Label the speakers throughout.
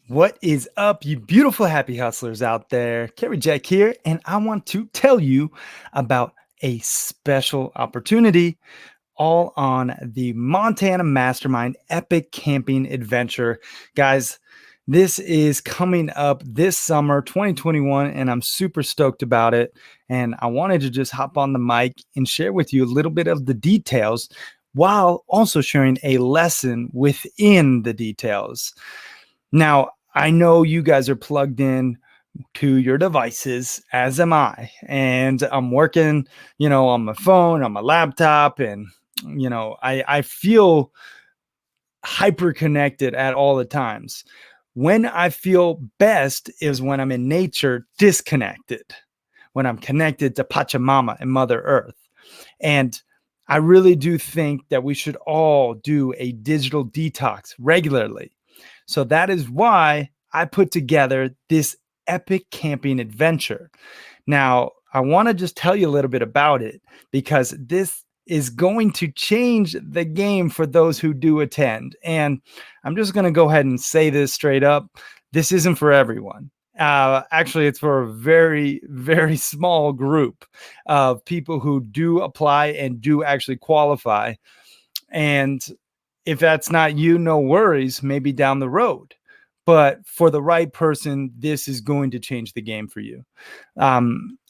Speaker 1: What is up, you beautiful happy hustlers out there? Cary Jack here, and I want to tell you about a special opportunity all on the Montana Mastermind Epic Camping Adventure. Guys, this is coming up this summer, 2021, and I'm super stoked about it. And I wanted to just hop on the mic and share with you a little bit of the details while also sharing a lesson within the details. Now, I know you guys are plugged in to your devices, as am I. And I'm working, on my phone, on my laptop, and I feel hyper connected at all the times. When I feel best is when I'm in nature disconnected, when I'm connected to Pachamama and Mother Earth. And I really do think that we should all do a digital detox regularly. So that is why I put together this epic camping adventure. Now, I want to just tell you a little bit about it because this is going to change the game for those who do attend. And I'm just going to go ahead and say this straight up. This isn't for everyone. Actually, it's for a very, very small group of people who do apply and do actually qualify. And if that's not you, no worries, maybe down the road. But for the right person, this is going to change the game for you. I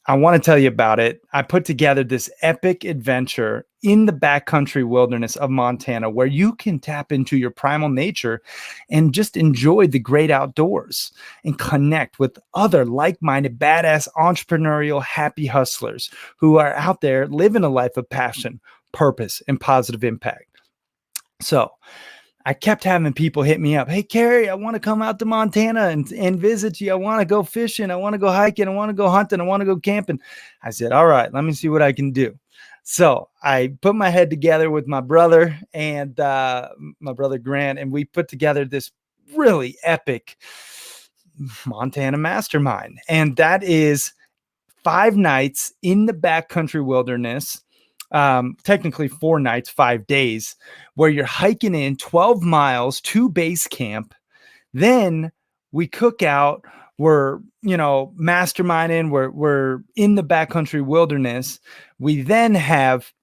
Speaker 1: want to tell you about it. I put together this epic adventure in the backcountry wilderness of Montana where you can tap into your primal nature and just enjoy the great outdoors and connect with other like-minded, badass, entrepreneurial, happy hustlers who are out there living a life of passion, purpose, and positive impact. So I kept having people hit me up. Hey, Cary, I want to come out to Montana and visit you. I want to go fishing. I want to go hiking. I want to go hunting. I want to go camping. I said, all right, let me see what I can do. So I put my head together with my brother and my brother Grant, and we put together this really epic Montana Mastermind. And that is 5 nights in the backcountry wilderness. Technically 4 nights, 5 days, where you're hiking in 12 miles to base camp. Then we cook out. We're, masterminding. We're in the backcountry wilderness. We then have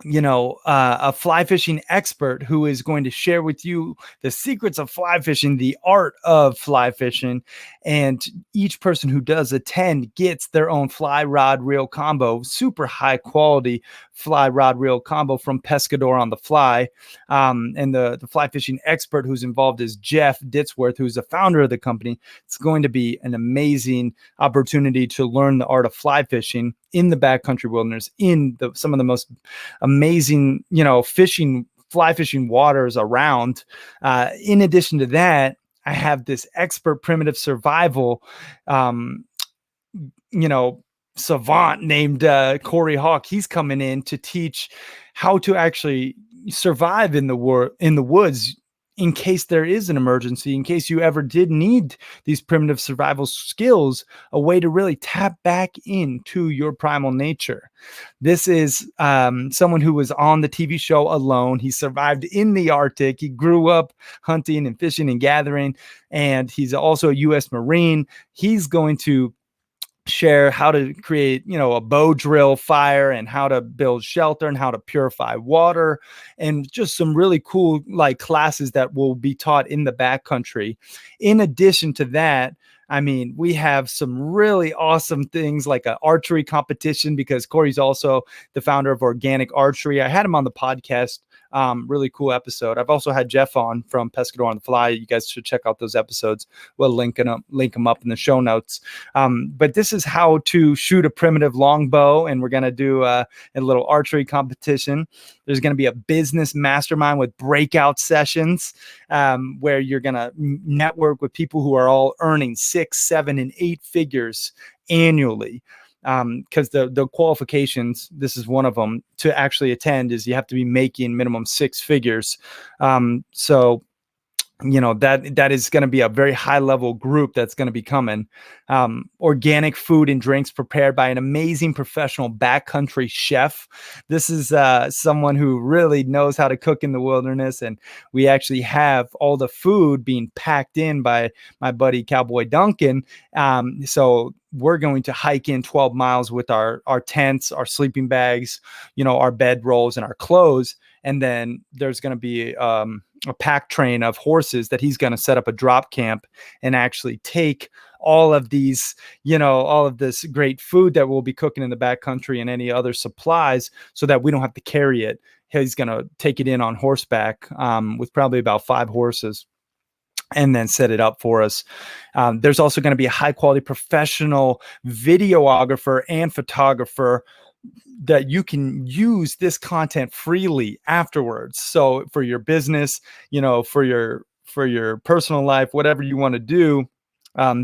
Speaker 1: a fly fishing expert who is going to share with you the secrets of fly fishing, the art of fly fishing. And each person who does attend gets their own fly rod reel combo, super high quality fly rod reel combo from Pescador on the Fly. And the fly fishing expert who's involved is Jeff Ditsworth, who's the founder of the company. It's going to be an amazing opportunity to learn the art of fly fishing in the backcountry wilderness, in some of the most amazing, fly fishing waters around. In addition to that, I have this expert primitive survival, savant named Corey Hawk. He's coming in to teach how to actually survive in the woods in case there is an emergency, in case you ever did need these primitive survival skills, a way to really tap back into your primal nature. This is someone who was on the TV show Alone. He survived in the Arctic. He grew up hunting and fishing and gathering, and he's also a U.S. Marine. He's going to share how to create, a bow drill fire and how to build shelter and how to purify water, and just some really cool classes that will be taught in the backcountry. In addition to that, we have some really awesome things like an archery competition, because Corey's also the founder of Organic Archery. I had him on the podcast. Really cool episode. I've also had Jeff on from Pescador on the Fly. You guys should check out those episodes. We'll link them up in the show notes. But this is how to shoot a primitive longbow, and we're going to do a little archery competition. There's going to be a business mastermind with breakout sessions where you're going to network with people who are all earning 6, 7, and 8 figures annually. Because the qualifications, this is one of them, to actually attend is you have to be making minimum 6 figures. So that is going to be a very high level group that's going to be coming. Organic food and drinks prepared by an amazing professional backcountry chef. This is someone who really knows how to cook in the wilderness, and we actually have all the food being packed in by my buddy Cowboy Duncan. So we're going to hike in 12 miles with our tents, our sleeping bags, our bed rolls, and our clothes. And then there's going to be a pack train of horses that he's going to set up a drop camp and actually take all of these, all of this great food that we'll be cooking in the backcountry and any other supplies, so that we don't have to carry it. He's going to take it in on horseback with probably about 5 horses, and then set it up for us. There's also going to be a high quality professional videographer and photographer that you can use this content freely afterwards. So for your business, for your personal life, whatever you want to do,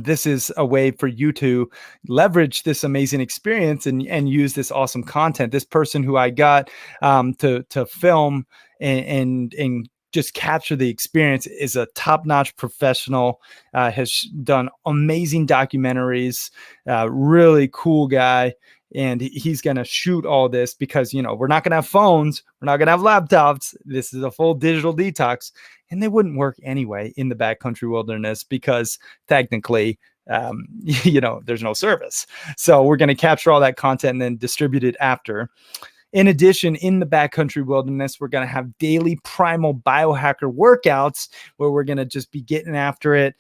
Speaker 1: this is a way for you to leverage this amazing experience and use this awesome content. This person who I got to film and just capture the experience is a top-notch professional, has done amazing documentaries, really cool guy. And he's going to shoot all this because, we're not going to have phones. We're not going to have laptops. This is a full digital detox. And they wouldn't work anyway in the backcountry wilderness because technically, there's no service. So we're going to capture all that content and then distribute it after. In addition, in the backcountry wilderness, we're going to have daily primal biohacker workouts where we're going to just be getting after it,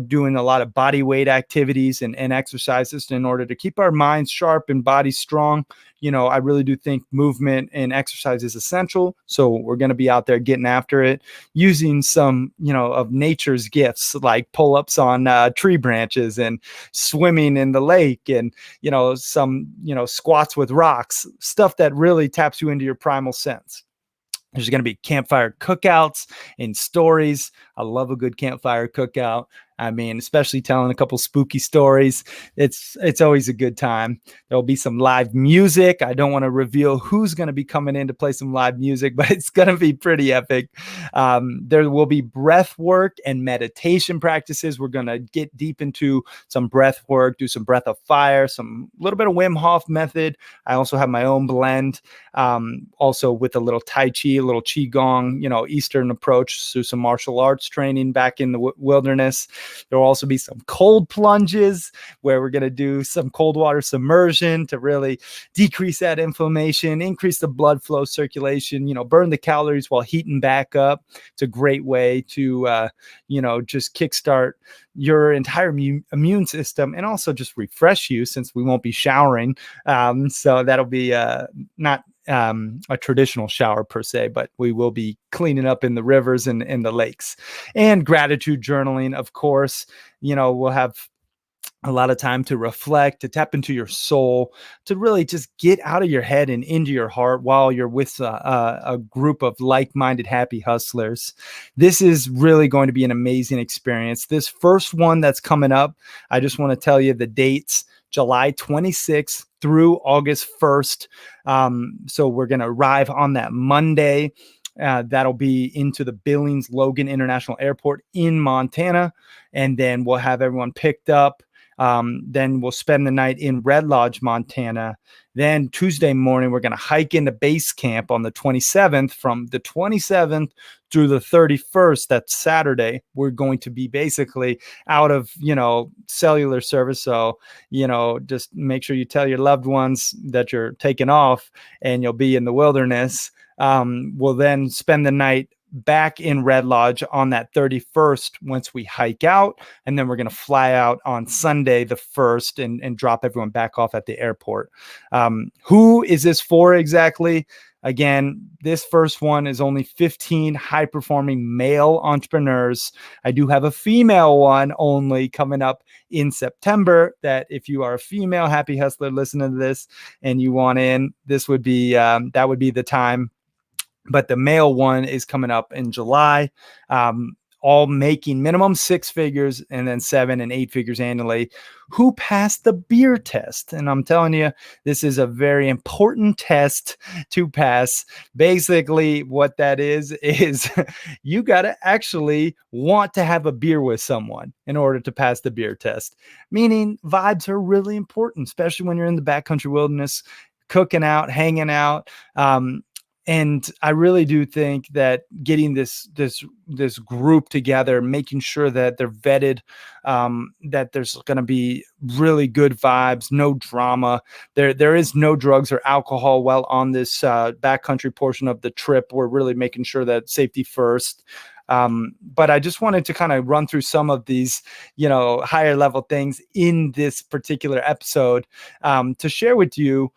Speaker 1: doing a lot of body weight activities and exercises in order to keep our minds sharp and bodies strong. I really do think movement and exercise is essential. So we're going to be out there getting after it, using some, of nature's gifts, like pull-ups on tree branches and swimming in the lake and, some, squats with rocks, stuff that really taps you into your primal sense. There's going to be campfire cookouts and stories. I love a good campfire cookout. I mean, especially telling a couple spooky stories. It's always a good time. There'll be some live music. I don't want to reveal who's going to be coming in to play some live music, but it's going to be pretty epic. There will be breath work and meditation practices. We're going to get deep into some breath work, do some breath of fire, some little bit of Wim Hof method. I also have my own blend, also with a little Tai Chi, a little Qigong, Eastern approach, so some martial arts training back in the wilderness. There will also be some cold plunges where we're going to do some cold water submersion to really decrease that inflammation, increase the blood flow circulation, burn the calories while heating back up. It's a great way to, just kickstart your entire immune system and also just refresh you, since we won't be showering. So that'll be not a traditional shower per se, but we will be cleaning up in the rivers and in the lakes. And gratitude journaling, of course. We'll have a lot of time to reflect, to tap into your soul, to really just get out of your head and into your heart while you're with a group of like-minded happy hustlers. This is really going to be an amazing experience. This first one that's coming up, I just want to tell you the dates: July 26th through August 1st. So we're going to arrive on that Monday. That'll be into the Billings Logan International Airport in Montana. And then we'll have everyone picked up. Then we'll spend the night in Red Lodge, Montana. Then Tuesday morning, we're going to hike into base camp on the 27th. From the 27th through the 31st, that's Saturday, we're going to be basically out of, cellular service. So, just make sure you tell your loved ones that you're taking off and you'll be in the wilderness. We'll then spend the night back in Red Lodge on that 31st once we hike out, and then we're going to fly out on Sunday the 1st and drop everyone back off at the airport. Who is this for exactly? Again, this first one is only 15 high-performing male entrepreneurs. I do have a female one only coming up in September, that if you are a female happy hustler listening to this and you want in, this would be that would be the time. But the male one is coming up in July. all making minimum six figures and then seven and eight figures annually, who passed the beer test. And I'm telling you, this is a very important test to pass. Basically, what that is you got to actually want to have a beer with someone in order to pass the beer test. Meaning, vibes are really important, especially when you're in the backcountry wilderness, cooking out, hanging out. And I really do think that getting this group together, making sure that they're vetted, that there's going to be really good vibes, no drama. There is no drugs or alcohol while on this backcountry portion of the trip. We're really making sure that safety first. But I just wanted to kind of run through some of these, higher level things in this particular episode, to share with you,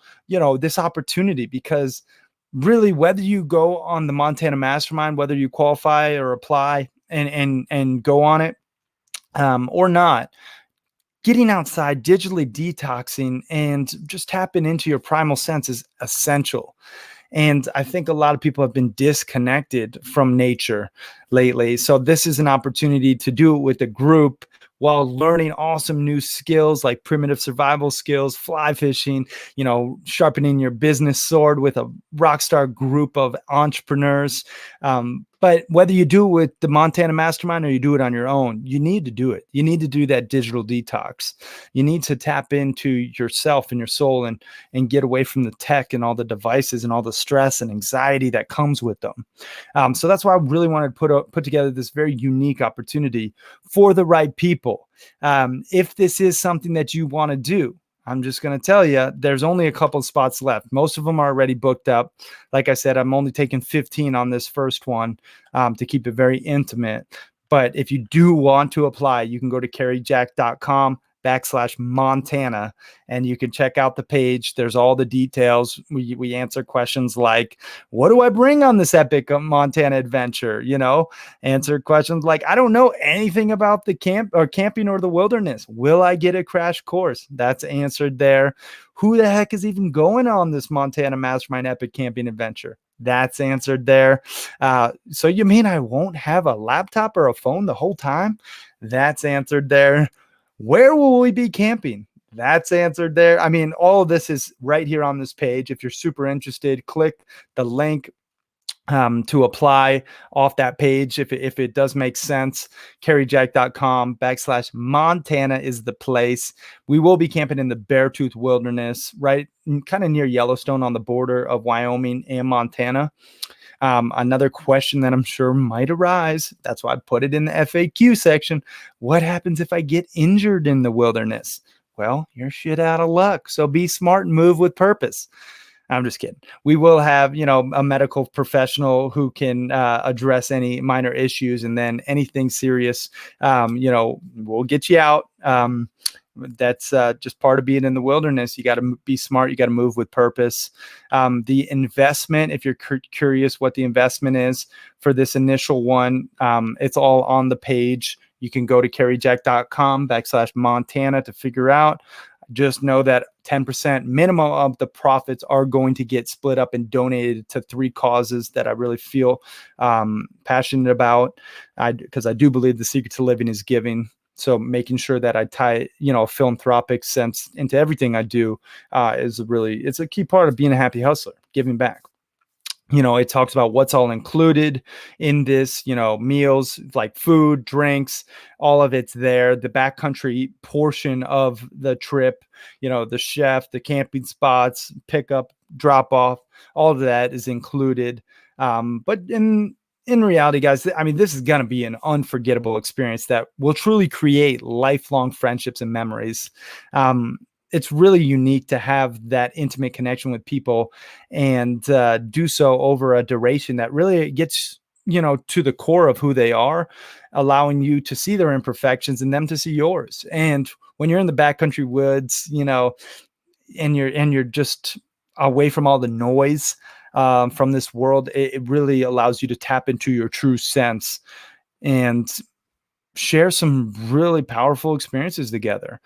Speaker 1: this opportunity, because really, whether you go on the Montana Mastermind, whether you qualify or apply and go on it, or not, getting outside, digitally detoxing, and just tapping into your primal sense is essential. And I think a lot of people have been disconnected from nature lately. So this is an opportunity to do it with a group while learning awesome new skills like primitive survival skills, fly fishing, sharpening your business sword with a rock star group of entrepreneurs. But whether you do it with the Montana Mastermind or you do it on your own, you need to do it. You need to do that digital detox. You need to tap into yourself and your soul and get away from the tech and all the devices and all the stress and anxiety that comes with them. So that's why I really wanted to put together this very unique opportunity for the right people. If this is something that you want to do, I'm just going to tell you, there's only a couple of spots left. Most of them are already booked up. Like I said, I'm only taking 15 on this first one, to keep it very intimate. But if you do want to apply, you can go to caryjack.com/Montana and you can check out the page. There's all the details. We answer questions like, what do I bring on this epic Montana adventure? Answer questions like, I don't know anything about the camping or the wilderness. Will I get a crash course? That's answered there. Who the heck is even going on this Montana Mastermind epic camping adventure? That's answered there. So you mean I won't have a laptop or a phone the whole time? That's answered there. Where will we be camping? That's answered there. I mean, all of this is right here on this page. If you're super interested, click the link to apply off that page. If it does make sense, caryjack.com/Montana is the place. We will be camping in the Beartooth Wilderness, right kind of near Yellowstone on the border of Wyoming and Montana. Another question that I'm sure might arise, that's why I put it in the FAQ section. What happens if I get injured in the wilderness? Well, you're shit out of luck. So be smart and move with purpose. I'm just kidding. We will have, a medical professional who can address any minor issues, and then anything serious, we'll get you out. That's just part of being in the wilderness. You got to be smart. You got to move with purpose. The investment, if you're curious what the investment is for this initial one, it's all on the page. You can go to caryjack.com/Montana to figure out. Just know that 10% minimum of the profits are going to get split up and donated to 3 causes that I really feel passionate about. Because I do believe the secret to living is giving. So making sure that I tie, a philanthropic sense into everything I do it's a key part of being a happy hustler, giving back. It talks about what's all included in this, meals like food, drinks, all of it's there. The backcountry portion of the trip, the chef, the camping spots, pickup, drop off, all of that is included. But in reality, guys, I mean, this is going to be an unforgettable experience that will truly create lifelong friendships and memories. It's really unique to have that intimate connection with people and do so over a duration that really gets, to the core of who they are, allowing you to see their imperfections and them to see yours. And when you're in the backcountry woods, and you're just away from all the noise from this world, it really allows you to tap into your true sense and share some really powerful experiences together.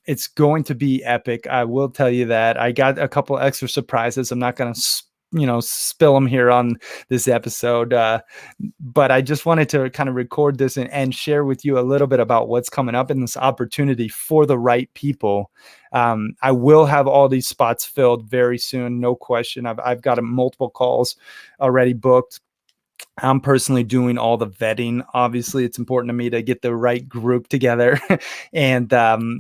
Speaker 1: It's going to be epic. I will tell you that. I got a couple extra surprises. I'm not going to spill them here on this episode. But I just wanted to kind of record this and share with you a little bit about what's coming up in this opportunity for the right people. I will have all these spots filled very soon, no question. I've got multiple calls already booked. I'm personally doing all the vetting. Obviously, it's important to me to get the right group together, and I'm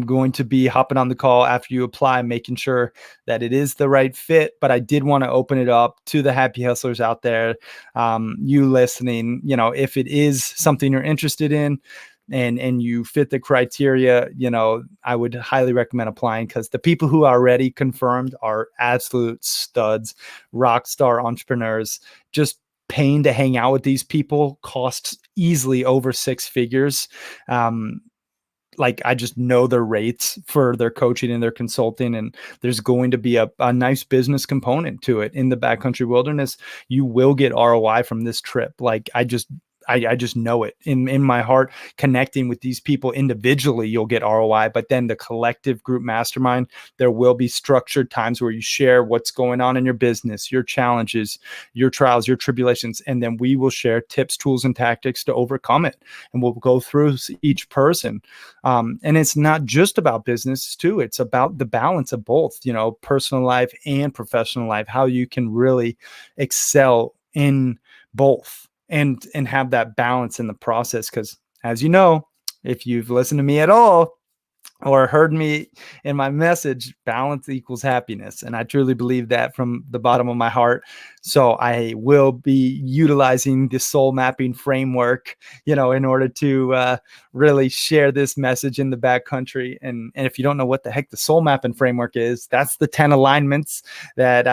Speaker 1: going to be hopping on the call after you apply, making sure that it is the right fit. But I did want to open it up to the happy hustlers out there, you listening. If it is something you're interested in, and you fit the criteria, I would highly recommend applying, because the people who are already confirmed are absolute studs, rock star entrepreneurs. Just paying to hang out with these people costs easily over six figures. Like, I just know their rates for their coaching and their consulting, and there's going to be a nice business component to it. In the backcountry wilderness, you will get ROI from this trip. Like, I just know it in my heart. Connecting with these people individually, you'll get ROI, but then the collective group mastermind, there will be structured times where you share what's going on in your business, your challenges, your trials, your tribulations, and then we will share tips, tools, and tactics to overcome it. And we'll go through each person. And it's not just about business too. It's about the balance of both, personal life and professional life, how you can really excel in both and have that balance in the process. Because, as you know, if you've listened to me at all or heard me in my message, balance equals happiness. And I truly believe that from the bottom of my heart. So I will be utilizing the soul mapping framework, in order to really share this message in the backcountry. And if you don't know what the heck the soul mapping framework is, that's the 10 alignments that,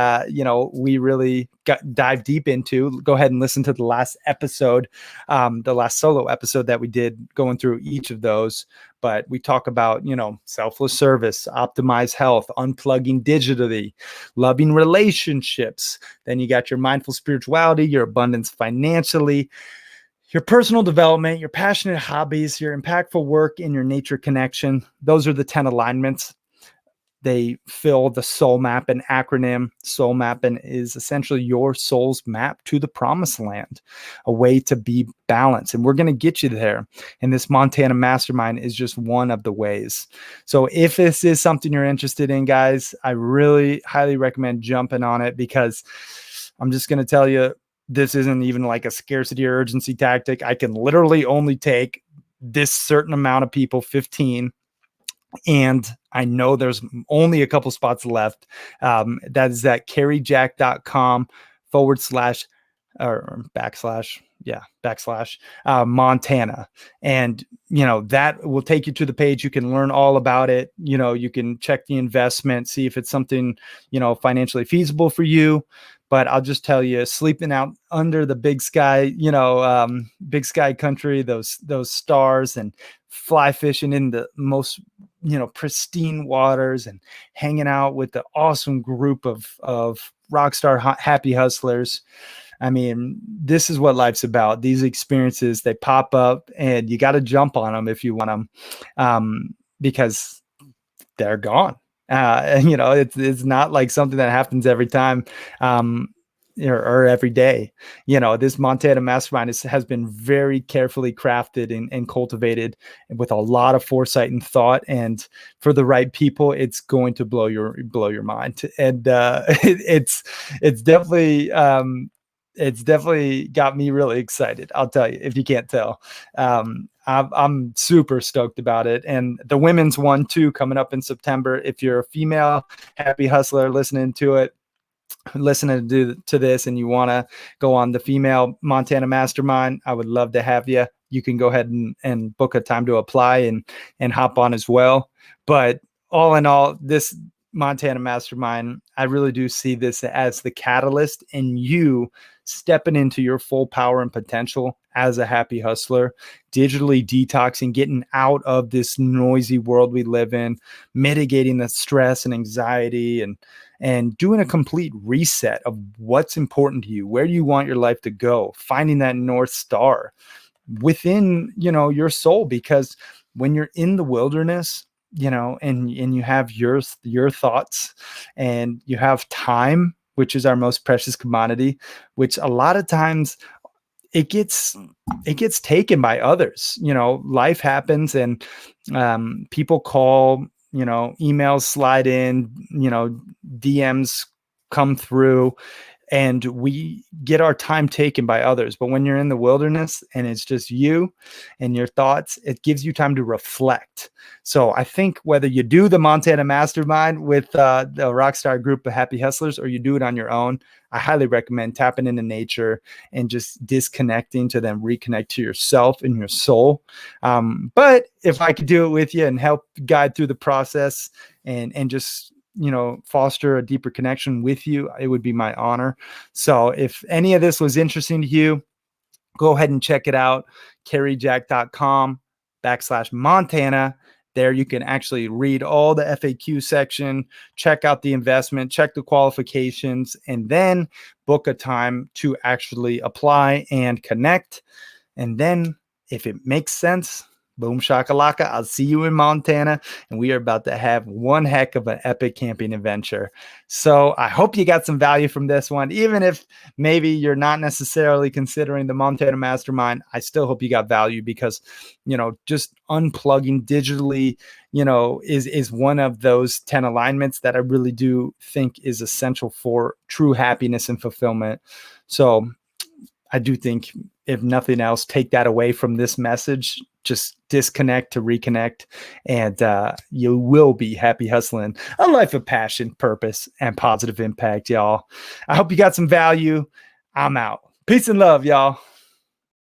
Speaker 1: we really dive deep into. Go ahead and listen to the last episode, the last solo episode that we did, going through each of those. But we talk about, selfless service, optimize health, unplugging digitally, loving relationships. Then you got your mindful spirituality, your abundance financially, your personal development, your passionate hobbies, your impactful work, and your nature connection. Those are the 10 alignments. They fill the soul map, an acronym. Soul mapping is essentially your soul's map to the promised land, a way to be balanced. And we're going to get you there. And this Montana Mastermind is just one of the ways. So if this is something you're interested in, guys, I really highly recommend jumping on it, because I'm just going to tell you, this isn't even like a scarcity or urgency tactic. I can literally only take this certain amount of people, 15. And I know there's only a couple spots left. That is at caryjack.com / or backslash Montana. And, that will take you to the page. You can learn all about it. You can check the investment, see if it's something, financially feasible for you. But I'll just tell you, sleeping out under the big sky, big sky country, those stars, and fly fishing in the most, pristine waters, and hanging out with the awesome group of rockstar happy hustlers. I mean, this is what life's about. These experiences, they pop up, and you got to jump on them if you want them, because they're gone. It's not like something that happens every time, or every day. This Montana Mastermind has been very carefully crafted and cultivated with a lot of foresight and thought. And for the right people, it's going to blow your mind. And it's definitely got me really excited. I'll tell you, if you can't tell. I'm super stoked about it. And the women's one too, coming up in September. If you're a female happy hustler listening to this, and you want to go on the female Montana Mastermind, I would love to have you. You can go ahead and book a time to apply and hop on as well. But all in all, this Montana Mastermind, I really do see this as the catalyst in you stepping into your full power and potential as a happy hustler, digitally detoxing, getting out of this noisy world we live in, mitigating the stress and anxiety, and doing a complete reset of what's important to you, where do you want your life to go, finding that North Star within, your soul. Because when you're in the wilderness, and you have your thoughts, and you have time, which is our most precious commodity, which a lot of times it gets it gets taken by others. Life happens, and people call, emails slide in, DMs come through, and we get our time taken by others. But when you're in the wilderness and it's just you and your thoughts, it gives you time to reflect. So I think whether you do the Montana Mastermind with the Rockstar group of happy hustlers, or you do it on your own, I highly recommend tapping into nature and just disconnecting to then reconnect to yourself and your soul. But if I could do it with you and help guide through the process, and just foster a deeper connection with you, it would be my honor. So if any of this was interesting to you, go ahead and check it out. caryjack.com/Montana. There you can actually read all the FAQ section, check out the investment, check the qualifications, and then book a time to actually apply and connect. And then if it makes sense, boom shakalaka, I'll see you in Montana, and we are about to have one heck of an epic camping adventure. So I hope you got some value from this one. Even if maybe you're not necessarily considering the Montana Mastermind, I still hope you got value, because, just unplugging digitally, is one of those 10 alignments that I really do think is essential for true happiness and fulfillment. So I do think, if nothing else, take that away from this message. Just disconnect to reconnect, and you will be happy hustling a life of passion, purpose, and positive impact, y'all. I hope you got some value. I'm out. Peace and love, y'all.